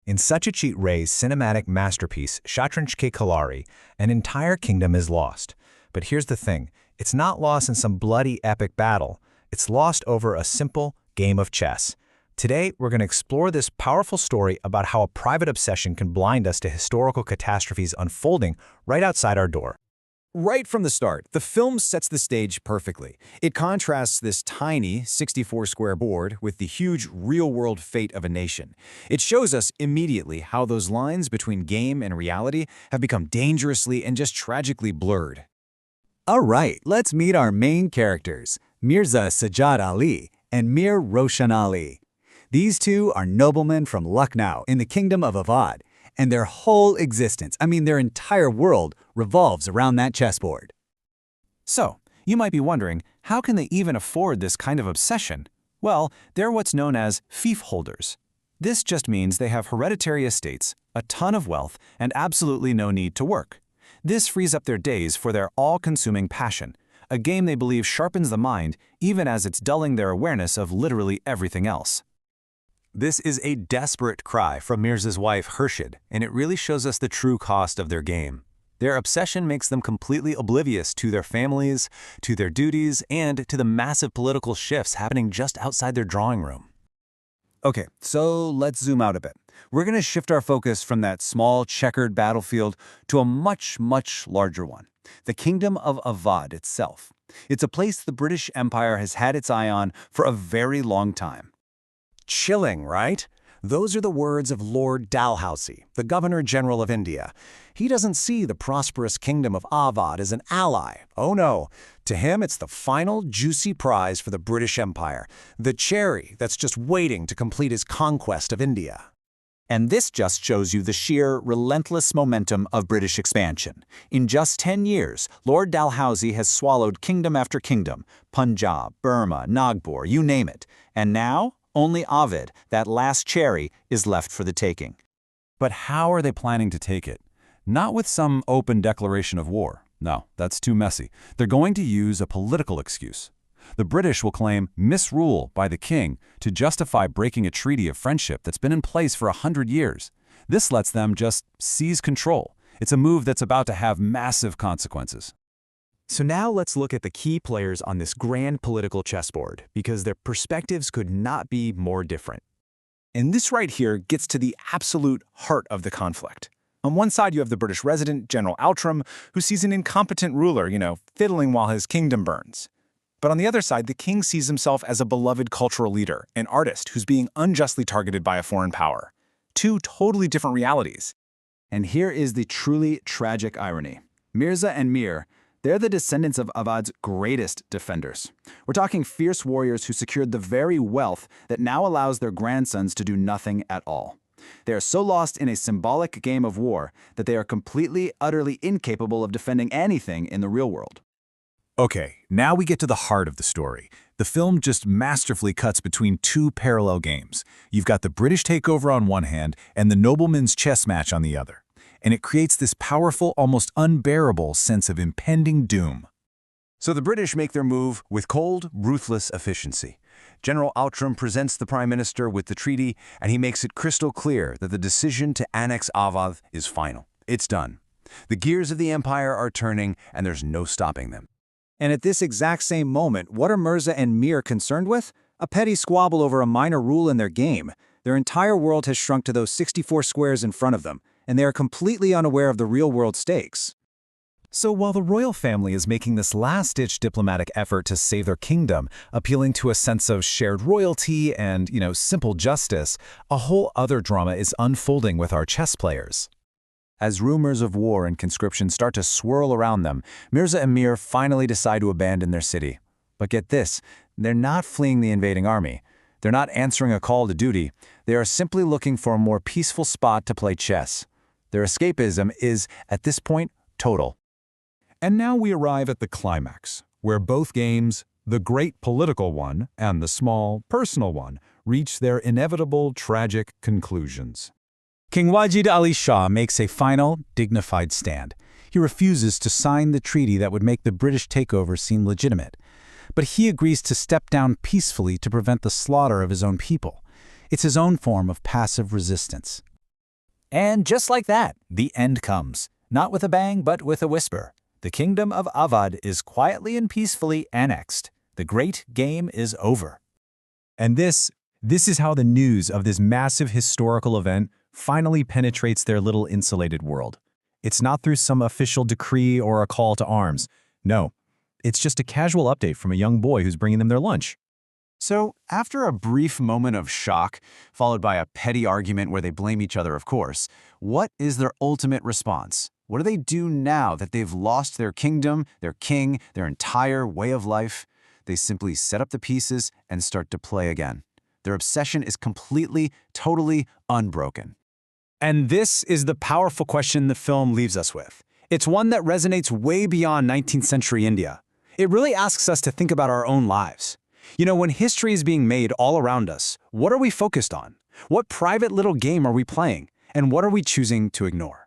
In Satyajit Ray's cinematic masterpiece, Shatranj Khilari, an entire kingdom is lost. But here's the thing, it's not lost in some bloody epic battle. It's lost over a simple game of chess. Today, we're going to explore this powerful story about how a private obsession can blind us to historical catastrophes unfolding right outside our door. Right from the start, the film sets the stage perfectly. It contrasts this tiny 64-square board with the huge real-world fate of a nation. It shows us immediately how those lines between game and reality have become dangerously and just tragically blurred. All right, let's meet our main characters, Mirza Sajjad Ali and Mir Roshan Ali. These two are noblemen from Lucknow in the kingdom of Awadh, and their whole existence, their entire world, revolves around that chessboard. So, you might be wondering, how can they even afford this kind of obsession? Well, they're what's known as fief holders. This just means they have hereditary estates, a ton of wealth, and absolutely no need to work. This frees up their days for their all-consuming passion, a game they believe sharpens the mind even as it's dulling their awareness of literally everything else. This is a desperate cry from Mirza's wife, Khurshid, and it really shows us the true cost of their game. Their obsession makes them completely oblivious to their families, to their duties, and to the massive political shifts happening just outside their drawing room. Okay, so let's zoom out a bit. We're going to shift our focus from that small, checkered battlefield to a much, much larger one, the Kingdom of Awadh itself. It's a place the British Empire has had its eye on for a very long time. Chilling, right? Those are the words of Lord Dalhousie, the Governor-General of India. He doesn't see the prosperous kingdom of Awadh as an ally. Oh no, to him it's the final juicy prize for the British Empire, the cherry that's just waiting to complete his conquest of India. And this just shows you the sheer, relentless momentum of British expansion. In just 10 years, Lord Dalhousie has swallowed kingdom after kingdom, Punjab, Burma, Nagpur, you name it. And now, only Awadh, that last cherry, is left for the taking. But how are they planning to take it? Not with some open declaration of war. No, that's too messy. They're going to use a political excuse. The British will claim misrule by the king to justify breaking a treaty of friendship that's been in place for 100 years. This lets them just seize control. It's a move that's about to have massive consequences. So now let's look at the key players on this grand political chessboard, because their perspectives could not be more different. And this right here gets to the absolute heart of the conflict. On one side, you have the British resident, General Outram, who sees an incompetent ruler, fiddling while his kingdom burns. But on the other side, the king sees himself as a beloved cultural leader, an artist who's being unjustly targeted by a foreign power. Two totally different realities. And here is the truly tragic irony. Mirza and Mir, they're the descendants of Awadh's greatest defenders. We're talking fierce warriors who secured the very wealth that now allows their grandsons to do nothing at all. They are so lost in a symbolic game of war that they are completely, utterly incapable of defending anything in the real world. Okay, now we get to the heart of the story. The film just masterfully cuts between two parallel games. You've got the British takeover on one hand and the noblemen's chess match on the other. And it creates this powerful, almost unbearable sense of impending doom. So the British make their move with cold, ruthless efficiency. General Outram presents the Prime Minister with the treaty, and he makes it crystal clear that the decision to annex Awadh is final. It's done. The gears of the empire are turning, and there's no stopping them. And at this exact same moment, what are Mirza and Mir concerned with? A petty squabble over a minor rule in their game. Their entire world has shrunk to those 64 squares in front of them, and they are completely unaware of the real-world stakes. So while the royal family is making this last-ditch diplomatic effort to save their kingdom, appealing to a sense of shared royalty and, simple justice, a whole other drama is unfolding with our chess players. As rumors of war and conscription start to swirl around them, Mirza and Mir finally decide to abandon their city. But get this, they're not fleeing the invading army. They're not answering a call to duty. They are simply looking for a more peaceful spot to play chess. Their escapism is, at this point, total. And now we arrive at the climax, where both games, the great political one and the small, personal one, reach their inevitable, tragic conclusions. King Wajid Ali Shah makes a final, dignified stand. He refuses to sign the treaty that would make the British takeover seem legitimate. But he agrees to step down peacefully to prevent the slaughter of his own people. It's his own form of passive resistance. And just like that, the end comes. Not with a bang, but with a whisper. The kingdom of Awadh is quietly and peacefully annexed. The great game is over. And this is how the news of this massive historical event finally penetrates their little insulated world. It's not through some official decree or a call to arms. No, it's just a casual update from a young boy who's bringing them their lunch. So, after a brief moment of shock, followed by a petty argument where they blame each other, of course, what is their ultimate response? What do they do now that they've lost their kingdom, their king, their entire way of life? They simply set up the pieces and start to play again. Their obsession is completely, totally unbroken. And this is the powerful question the film leaves us with. It's one that resonates way beyond 19th century India. It really asks us to think about our own lives. You know, when history is being made all around us, what are we focused on? What private little game are we playing? And what are we choosing to ignore?